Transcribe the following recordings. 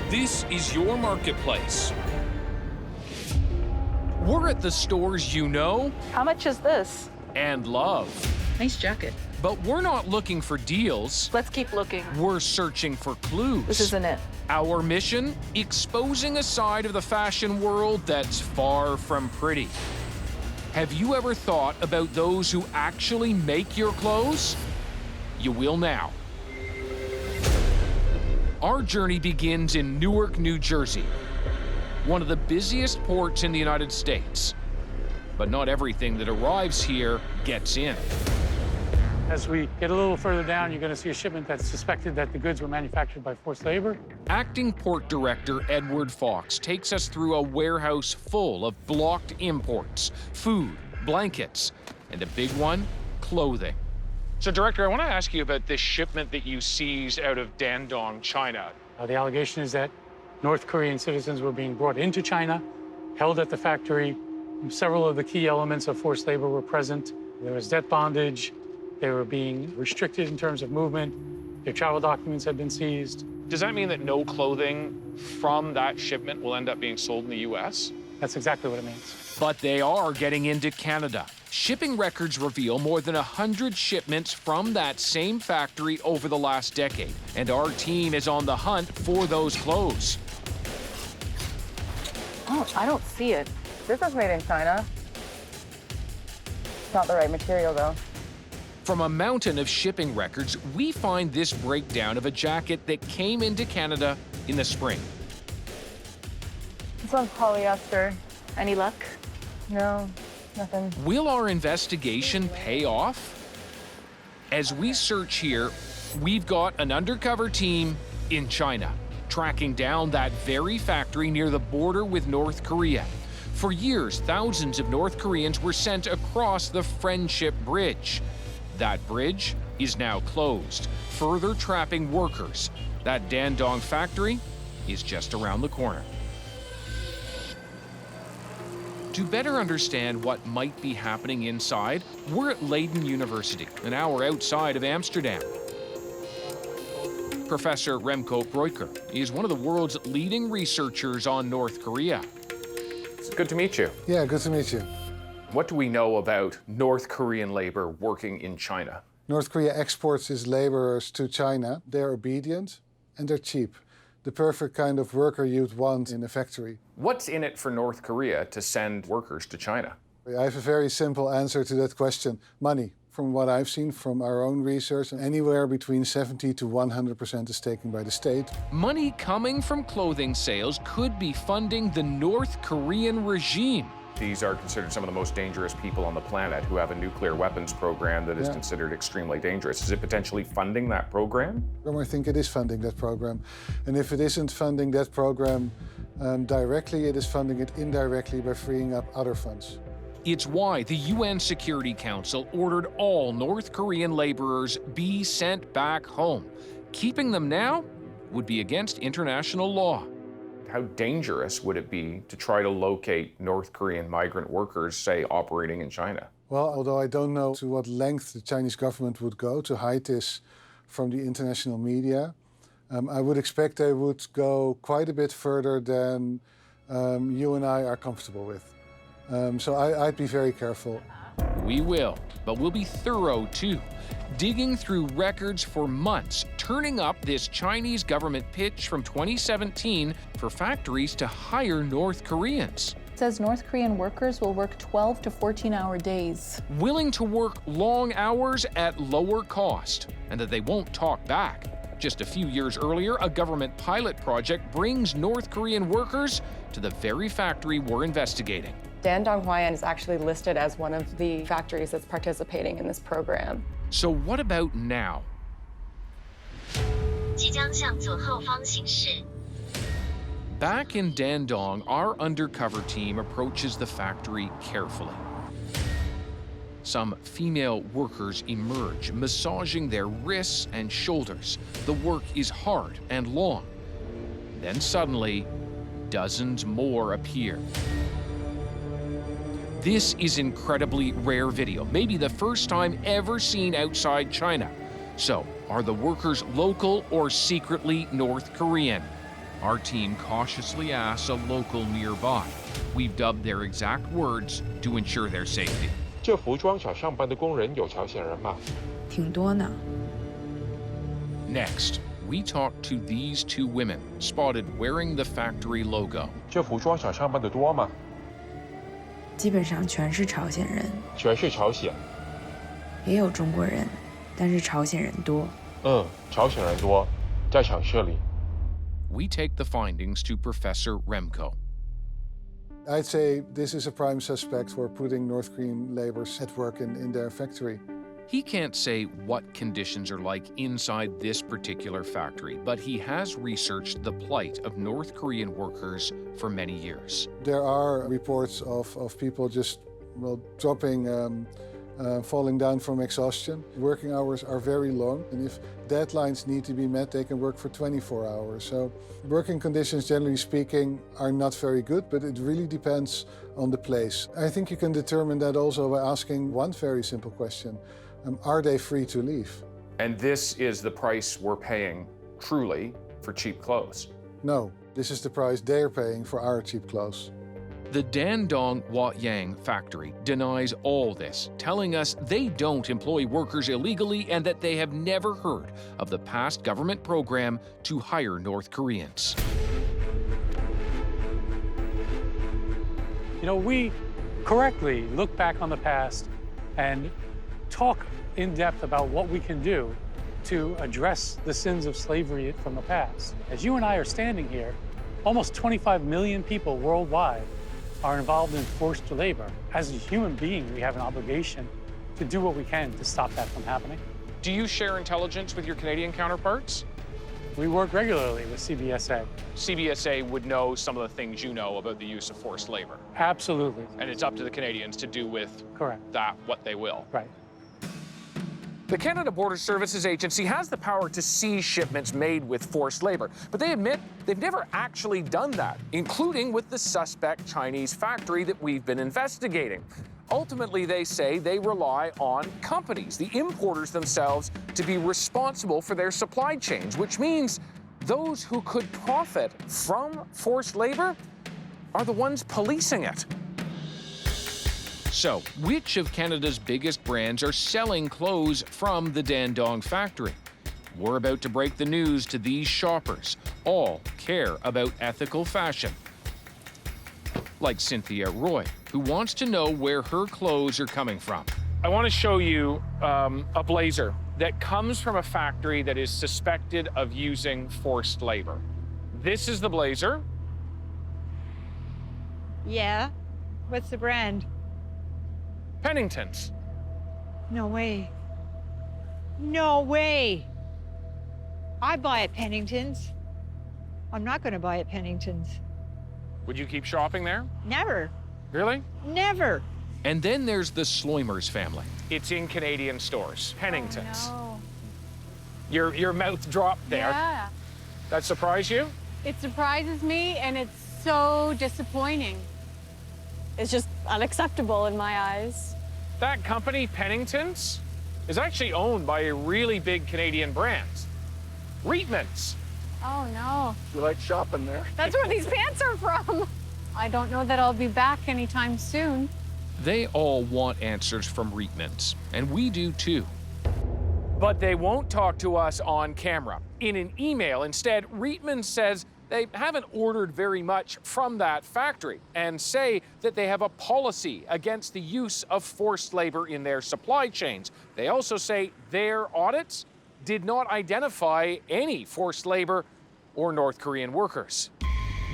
This is your marketplace. We're at the stores you know How much is this? and love. Nice jacket. But we're not looking for deals. Let's keep looking. We're searching for clues. This isn't it. Our mission? Exposing a side of the fashion world that's far from pretty. Have you ever thought about those who actually make your clothes? You will now. Our journey begins in Newark, New Jersey, one of the busiest ports in the United States. But not everything that arrives here gets in. As we get a little further down, you're going to see a shipment that's suspected that the goods were manufactured by forced labor. Acting Port Director Edward Fox takes us through a warehouse full of blocked imports, food, blankets, and a big one, clothing. So, Director, I want to ask you about this shipment that you seized out of Dandong, China. The allegation is that North Korean citizens were being brought into China, held at the factory. Several of the key elements of forced labor were present. There was debt bondage. They were being restricted in terms of movement. Their travel documents had been seized. Does that mean that no clothing from that shipment will end up being sold in the U.S.? That's exactly what it means. But they are getting into Canada. Shipping records reveal more than 100 shipments from that same factory over the last decade. And our team is on the hunt for those clothes. Oh, I don't see it. This is made in China. It's not the right material, though. From a mountain of shipping records, we find this breakdown of a jacket that came into Canada in the spring. This one's polyester. Any luck? No, nothing. Will our investigation pay off? As we search here, we've got an undercover team in China, tracking down that very factory near the border with North Korea. For years, thousands of North Koreans were sent across the Friendship Bridge. That bridge is now closed, further trapping workers. That Dandong factory is just around the corner. To better understand what might be happening inside, we're at Leiden University, an hour outside of Amsterdam. Professor Remco Breuker is one of the world's leading researchers on North Korea. It's good to meet you. Yeah, good to meet you. What do we know about North Korean labor working in China? North Korea exports its laborers to China. They're obedient and they're cheap. The perfect kind of worker you'd want in a factory. What's in it for North Korea to send workers to China? I have a very simple answer to that question. Money. From what I've seen from our own research, anywhere between 70 to 100% is taken by the state. Money coming from clothing sales could be funding the North Korean regime. These are considered some of the most dangerous people on the planet who have a nuclear weapons program that is considered extremely dangerous. Is it potentially funding that program? I think it is funding that program. And if it isn't funding that program directly, it is funding it indirectly by freeing up other funds. It's why the UN Security Council ordered all North Korean laborers be sent back home. Keeping them now would be against international law. How dangerous would it be to try to locate North Korean migrant workers, say, operating in China? Well, although I don't know to what length the Chinese government would go to hide this from the international media, I would expect they would go quite a bit further than you and I are comfortable with. So I'd be very careful. We will, but we'll be thorough too, digging through records for months, turning up this Chinese government pitch from 2017 for factories to hire North Koreans. It says North Korean workers will work 12 to 14-hour days. Willing to work long hours at lower cost, and that they won't talk back. Just a few years earlier, a government pilot project brings North Korean workers to the very factory we're investigating. Dandong Hwayan is actually listed as one of the factories that's participating in this program. So what about now? Back in Dandong, our undercover team approaches the factory carefully. Some female workers emerge, massaging their wrists and shoulders. The work is hard and long. Then suddenly, dozens more appear. This is incredibly rare video, maybe the first time ever seen outside China. So, are the workers local or secretly North Korean? Our team cautiously asks a local nearby. We've dubbed their exact words to ensure their safety. 这服装厂上班的工人有朝鲜人吗？挺多呢。 Next, we talk to these two women spotted wearing the factory logo. 这服装厂上班的多吗？基本上全是朝鲜人，全是朝鲜。也有中国人，但是朝鲜人多。朝鲜人多，在厂舍里。 We take the findings to Professor Remko. I'd say this is a prime suspect for putting North Korean laborers at work in their factory. He can't say what conditions are like inside this particular factory, but he has researched the plight of North Korean workers for many years. There are reports of people just, well, dropping, falling down from exhaustion. Working hours are very long, and if deadlines need to be met, they can work for 24 hours. So working conditions, generally speaking, are not very good, but it really depends on the place. I think you can determine that also by asking one very simple question. Are they free to leave? And this is the price we're paying, truly, for cheap clothes. No, this is the price they're paying for our cheap clothes. The Dandong Huayang factory denies all this, telling us they don't employ workers illegally and that they have never heard of the past government program to hire North Koreans. You know, we correctly look back on the past and talk in depth about what we can do to address the sins of slavery from the past. As you and I are standing here, almost 25 million people worldwide are involved in forced labor. As a human being, we have an obligation to do what we can to stop that from happening. Do you share intelligence with your Canadian counterparts? We work regularly with CBSA. CBSA would know some of the things you know about the use of forced labor. Absolutely. And it's up to the Canadians to do with Correct. that what they will. Right. The Canada Border Services Agency has the power to seize shipments made with forced labor, but they admit they've never actually done that, including with the suspect Chinese factory that we've been investigating. Ultimately, they say they rely on companies, the importers themselves, to be responsible for their supply chains, which means those who could profit from forced labor are the ones policing it. So, which of Canada's biggest brands are selling clothes from the Dandong factory? We're about to break the news to these shoppers. All care about ethical fashion. Like Cynthia Roy, who wants to know where her clothes are coming from. I want to show you a blazer that comes from a factory that is suspected of using forced labor. This is the blazer. Yeah? What's the brand? Pennington's. No way. No way! I buy at Pennington's. I'm not going to buy at Pennington's. Would you keep shopping there? Never. Really? Never. And then there's the Sloimers family. It's in Canadian stores. Pennington's. Oh, Your mouth dropped no. there. Yeah. That surprised you? It surprises me, and it's so disappointing. It's just unacceptable in my eyes. That company, Pennington's, is actually owned by a really big Canadian brand, Reitmans. Oh, no. You like shopping there? That's where these pants are from. I don't know that I'll be back anytime soon. They all want answers from Reitmans, and we do too. But they won't talk to us on camera. In an email, instead, Reitmans says they haven't ordered very much from that factory and say that they have a policy against the use of forced labor in their supply chains. They also say their audits did not identify any forced labor or North Korean workers.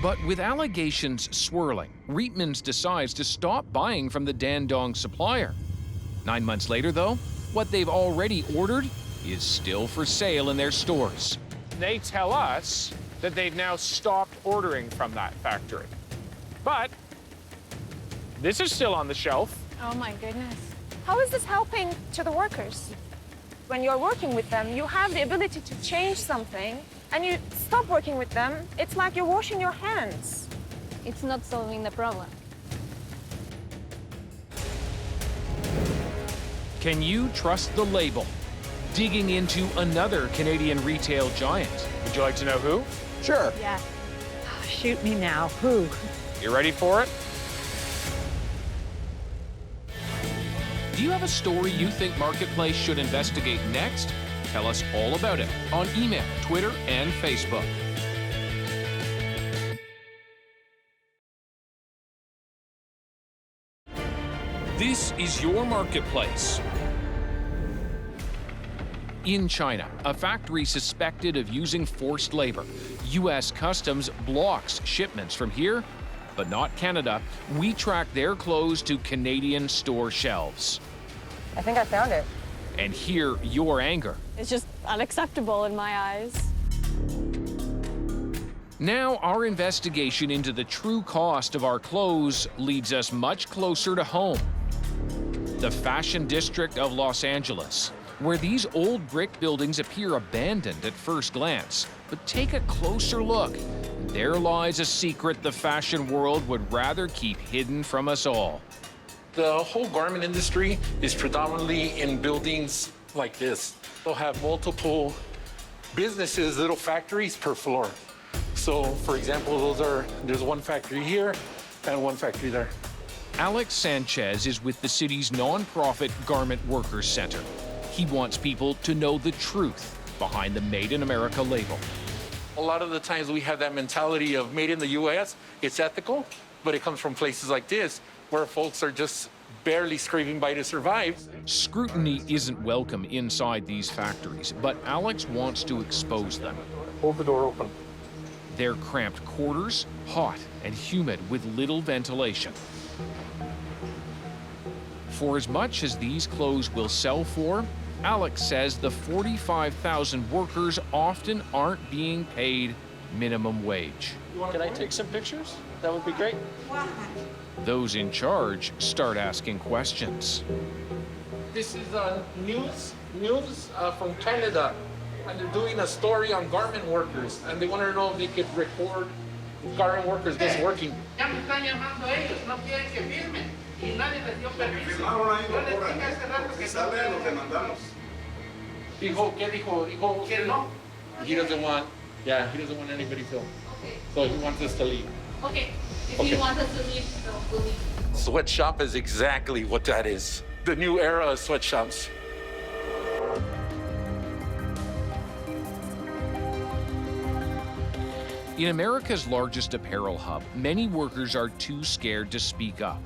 But with allegations swirling, Reitmans decides to stop buying from the Dandong supplier. 9 months later, though, what they've already ordered is still for sale in their stores. They tell us that they've now stopped ordering from that factory. But this is still on the shelf. Oh, my goodness. How is this helping to the workers? When you're working with them, you have the ability to change something, and you stop working with them, it's like you're washing your hands. It's not solving the problem. Can you trust the label? Digging into another Canadian retail giant. Would you like to know who? Sure. Yeah. shoot me now. Who? You ready for it? Do you have a story you think Marketplace should investigate next? Tell us all about it on email, Twitter, and Facebook. This is your Marketplace. In China, a factory suspected of using forced labor. U.S. Customs blocks shipments from here, but not Canada. We track their clothes to Canadian store shelves. I think I found it. And hear your anger. It's just unacceptable in my eyes. Now, our investigation into the true cost of our clothes leads us much closer to home. The fashion district of Los Angeles, where these old brick buildings appear abandoned at first glance. But take a closer look. There lies a secret the fashion world would rather keep hidden from us all. The whole garment industry is predominantly in buildings like this. They'll have multiple businesses, little factories per floor. So, for example, there's one factory here and one factory there. Alex Sanchez is with the city's nonprofit Garment Workers Center. He wants people to know the truth behind the Made in America label. A lot of the times we have that mentality of made in the US, it's ethical, but it comes from places like this where folks are just barely scraping by to survive. Scrutiny isn't welcome inside these factories, but Alex wants to expose them. Hold the door open. They're cramped quarters, hot and humid with little ventilation. For as much as these clothes will sell for, Alex says the 45,000 workers often aren't being paid minimum wage. Can I take some pictures? That would be great. Those in charge start asking questions. This is news from Canada, and they're doing a story on garment workers, and they want to know if they could record garment workers just working. He doesn't want anybody filmed. So he wants us to leave. Okay. If you want us to leave, we'll leave. Sweatshop is exactly what that is. The new era of sweatshops. In America's largest apparel hub, many workers are too scared to speak up.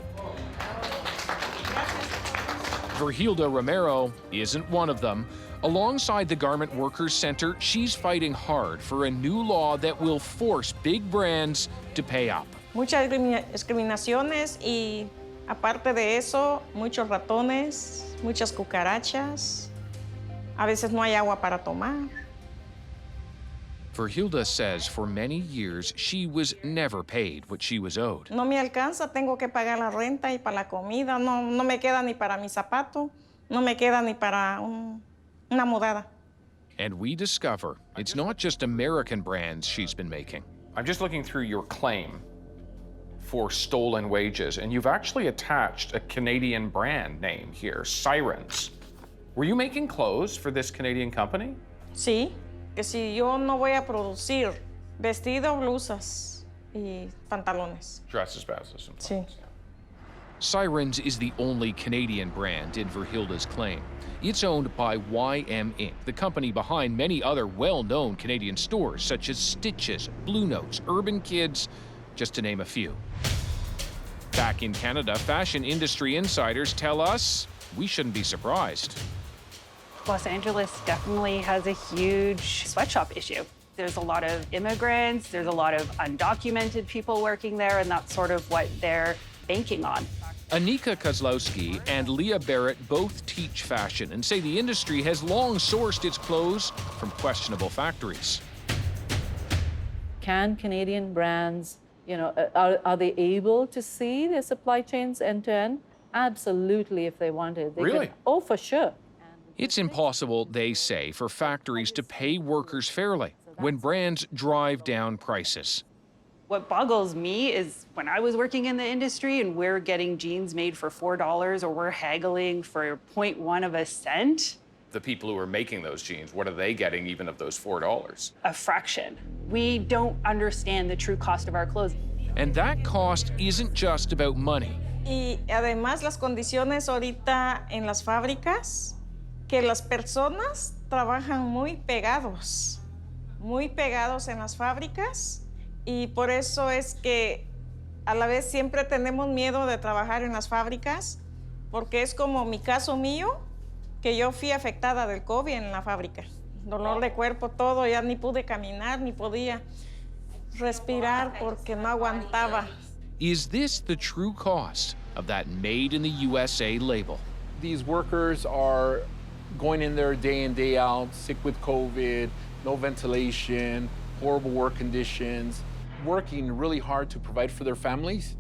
Verhilda Romero isn't one of them. Alongside the Garment Workers Center, she's fighting hard for a new law that will force big brands to pay up. Muchas discriminaciones y aparte de eso, muchos ratones, muchas cucarachas. A veces no hay agua para tomar. Verhilda says for many years she was never paid what she was owed. No me alcanza, tengo que pagar la renta y para la comida. No me queda ni para mi zapato, no me queda ni para una mudada. And we discover it's not just American brands she's been making. I'm just looking through your claim for stolen wages, and you've actually attached a Canadian brand name here, Sirens. Were you making clothes for this Canadian company? Sí, que si yo no voy a producir vestido, blusas y pantalones. Dresses, blouses, and Sí. Sirens is the only Canadian brand in Verhilda's claim. It's owned by YM Inc., the company behind many other well-known Canadian stores such as Stitches, Blue Notes, Urban Kids, just to name a few. Back in Canada, fashion industry insiders tell us we shouldn't be surprised. Los Angeles definitely has a huge sweatshop issue. There's a lot of immigrants, there's a lot of undocumented people working there, and that's sort of what they're banking on. Anika Kozlowski and Leah Barrett both teach fashion and say the industry has long sourced its clothes from questionable factories. Can Canadian brands, are they able to see their supply chains end to end? Absolutely, if they wanted. They Really? could, oh, for sure. It's impossible, they say, for factories to pay workers fairly when brands drive down prices. What boggles me is when I was working in the industry and we're getting jeans made for $4 or we're haggling for 0.1 of a cent, The people who are making those jeans, what are they getting even of those $4? A fraction. We don't understand the true cost of our clothes. And that cost isn't just about money. Y además las condiciones ahorita en las fábricas, que las personas trabajan muy pegados en las fábricas, y por eso es que a la vez siempre tenemos miedo de trabajar en las fábricas, porque es como mi caso mío, que yo fui afectada del COVID en la fábrica. Dolor de cuerpo, todo, ya ni pude caminar, ni podía respirar porque no aguantaba. Is this the true cost of that Made in the USA label? These workers are going in there day in, day out, sick with COVID, no ventilation, horrible work conditions, working really hard to provide for their families.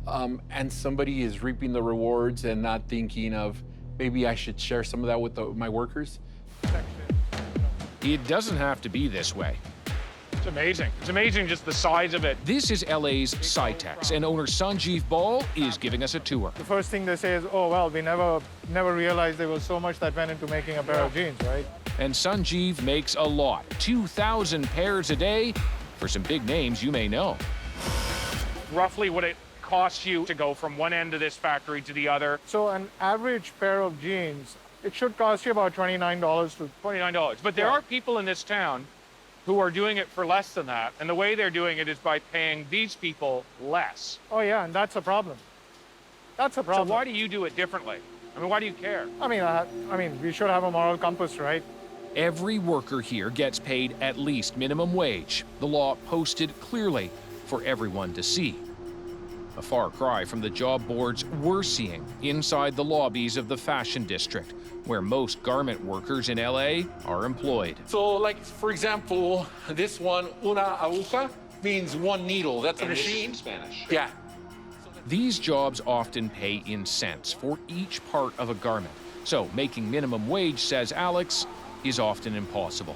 And somebody is reaping the rewards and not thinking of, maybe I should share some of that with my workers. It doesn't have to be this way. It's amazing. It's amazing just the size of it. This is LA's Cytex, and owner Sanjeev Ball is giving us a tour. The first thing they say is, oh, well, we never realized there was so much that went into making a pair of jeans, right? And Sanjeev makes a lot, 2,000 pairs a day, for some big names you may know. Roughly what it costs you to go from one end of this factory to the other. So an average pair of jeans, it should cost you about $29 to... $29. But there are people in this town who are doing it for less than that. And the way they're doing it is by paying these people less. Oh, yeah, and that's a problem. That's a problem. So why do you do it differently? I mean, why do you care? I mean, we should have a moral compass, right? Every worker here gets paid at least minimum wage. The law posted clearly for everyone to see. A far cry from the job boards we're seeing inside the lobbies of the fashion district, where most garment workers in LA are employed. So, like, for example, this one, una aguja, means one needle. That's a machine. In Spanish. Yeah. These jobs often pay in cents for each part of a garment. So making minimum wage, says Alex, is often impossible.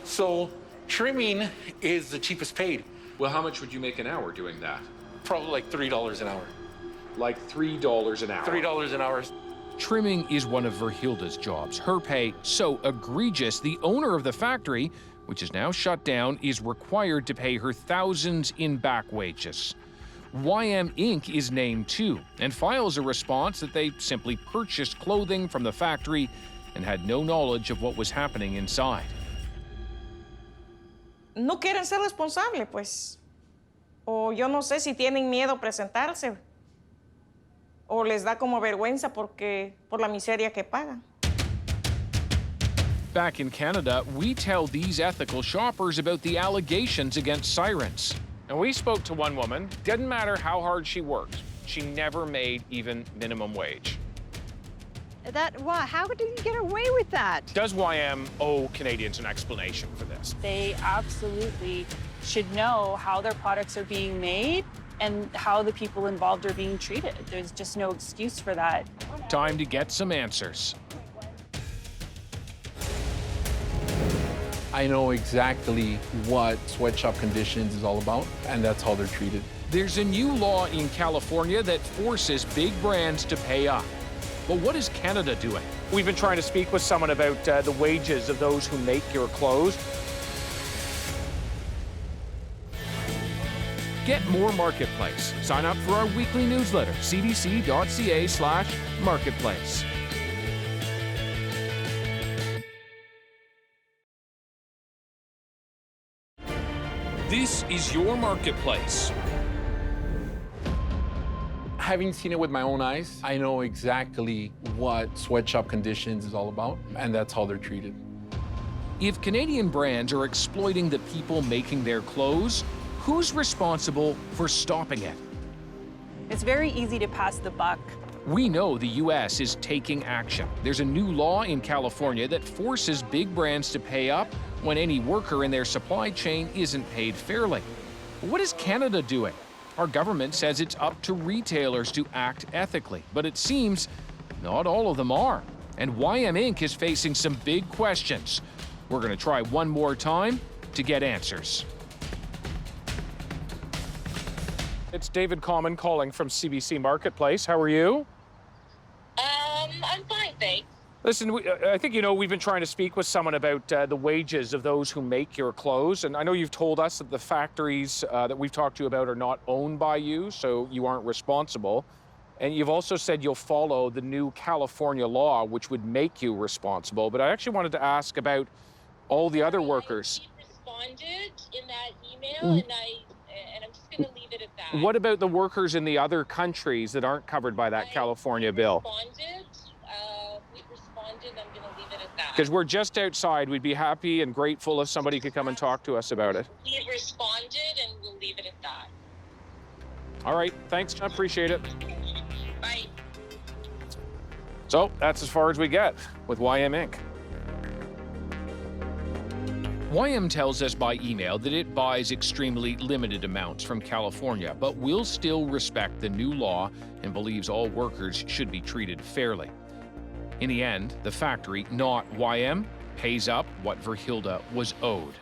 So trimming is the cheapest paid. Well, how much would you make an hour doing that? Probably like $3 an hour. Like $3 an hour? $3 an hour. Trimming is one of Verhilda's jobs. Her pay so egregious, the owner of the factory, which is now shut down, is required to pay her thousands in back wages. YM Inc. is named too, and files a response that they simply purchased clothing from the factory and had no knowledge of what was happening inside. No quieren ser responsables, pues. O yo no sé si tienen miedo presentarse. O les da como vergüenza por la miseria que pagan. Back in Canada, we tell these ethical shoppers about the allegations against Sirens. And we spoke to one woman. Didn't matter how hard she worked, she never made even minimum wage. How did you get away with that? Does YM owe Canadians an explanation for this? They absolutely should know how their products are being made and how the people involved are being treated. There's just no excuse for that. Time to get some answers. I know exactly what sweatshop conditions is all about, and that's how they're treated. There's a new law in California that forces big brands to pay up. But what is Canada doing? We've been trying to speak with someone about the wages of those who make your clothes. Get more Marketplace. Sign up for our weekly newsletter, cbc.ca/marketplace. This is your Marketplace. Having seen it with my own eyes, I know exactly what sweatshop conditions is all about, and that's how they're treated. If Canadian brands are exploiting the people making their clothes, who's responsible for stopping it? It's very easy to pass the buck. We know the U.S. is taking action. There's a new law in California that forces big brands to pay up when any worker in their supply chain isn't paid fairly. What is Canada doing? Our government says it's up to retailers to act ethically, but it seems not all of them are. And YM Inc. is facing some big questions. We're going to try one more time to get answers. It's David Common calling from CBC Marketplace. How are you? I'm fine, thanks. Listen, I think, we've been trying to speak with someone about the wages of those who make your clothes. And I know you've told us that the factories that we've talked to you about are not owned by you, so you aren't responsible. And you've also said you'll follow the new California law, which would make you responsible. But I actually wanted to ask about all the other workers. I responded in that email, and I'm just going to leave it at that. What about the workers in the other countries that aren't covered by that California bill? We responded. I'm going to leave it at that. Because we're just outside. We'd be happy and grateful if somebody could come and talk to us about it. We've responded, and we'll leave it at that. All right. Thanks. I appreciate it. Bye. So that's as far as we get with YM Inc. YM tells us by email that it buys extremely limited amounts from California, but will still respect the new law and believes all workers should be treated fairly. In the end, the factory, not YM, pays up what Verhilda was owed.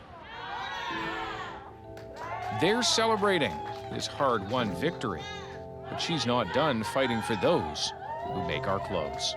They're celebrating this hard-won victory, but she's not done fighting for those who make our clothes.